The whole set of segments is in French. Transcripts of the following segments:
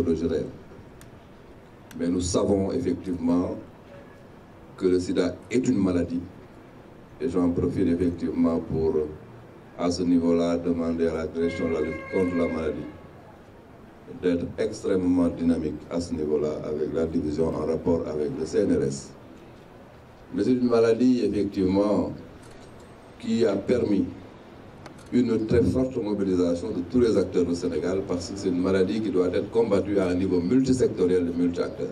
pathologie. Mais nous savons effectivement que le sida est une maladie. Et j'en profite effectivement pour, à ce niveau-là, demander à la direction de la lutte contre la maladie d'être extrêmement dynamique à ce niveau-là, avec la division en rapport avec le CNRS. Mais c'est une maladie, effectivement, qui a permis une très forte mobilisation de tous les acteurs du Sénégal, parce que c'est une maladie qui doit être combattue à un niveau multisectoriel et multi-acteurs.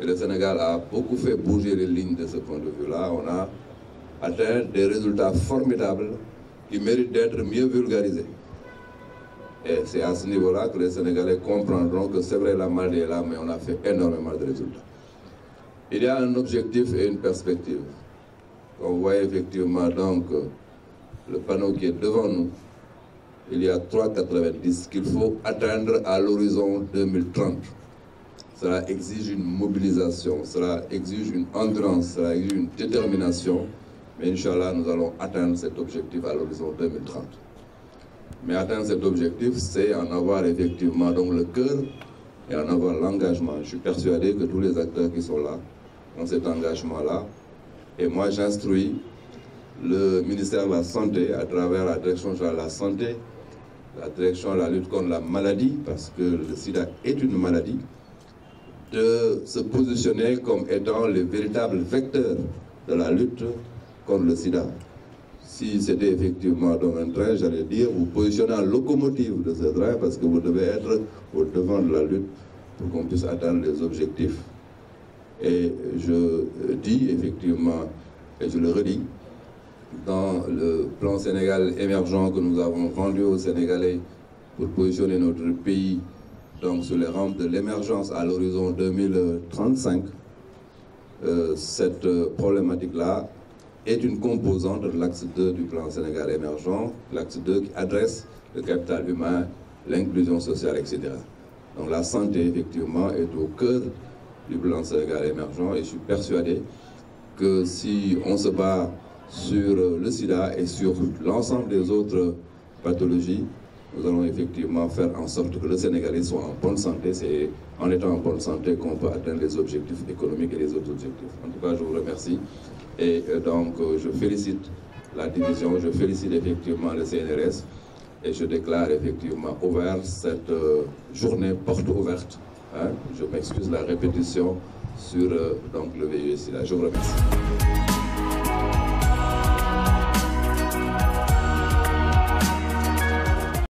Et le Sénégal a beaucoup fait bouger les lignes de ce point de vue-là. On a atteint des résultats formidables qui méritent d'être mieux vulgarisés. Et c'est à ce niveau-là que les Sénégalais comprendront que c'est vrai, la maladie est là, mais on a fait énormément de résultats. Il y a un objectif et une perspective. On voit effectivement donc le panneau qui est devant nous. Il y a 3,90 qu'il faut atteindre à l'horizon 2030. Cela exige une mobilisation, cela exige une endurance, cela exige une détermination. Mais Inch'Allah, nous allons atteindre cet objectif à l'horizon 2030. Mais atteindre cet objectif, c'est en avoir effectivement donc le cœur et en avoir l'engagement. Je suis persuadé que tous les acteurs qui sont là ont cet engagement-là. Et moi, j'instruis le ministère de la Santé à travers la direction de la santé, la direction de la lutte contre la maladie, parce que le sida est une maladie, de se positionner comme étant les véritables vecteurs de la lutte contre le sida. Si c'était effectivement dans un train, j'allais dire, vous positionnez en locomotive de ce train parce que vous devez être au devant de la lutte pour qu'on puisse atteindre les objectifs. Et je dis effectivement, et je le redis, dans le plan Sénégal émergent que nous avons rendu aux Sénégalais pour positionner notre pays donc sur les rampes de l'émergence à l'horizon 2035, cette problématique-là est une composante de l'axe 2 du plan Sénégal émergent, l'axe 2 qui adresse le capital humain, l'inclusion sociale, etc. Donc la santé, effectivement, est au cœur du plan Sénégal émergent et je suis persuadé que si on se bat sur le sida et sur l'ensemble des autres pathologies, nous allons effectivement faire en sorte que le Sénégalais soit en bonne santé. C'est en étant en bonne santé qu'on peut atteindre les objectifs économiques et les autres objectifs. En tout cas, je vous remercie. Et donc, je félicite la division, je félicite effectivement le CNRS et je déclare effectivement ouvert cette journée porte ouverte. Hein. Je m'excuse la répétition sur donc, le VIH-Sida. Je vous remercie.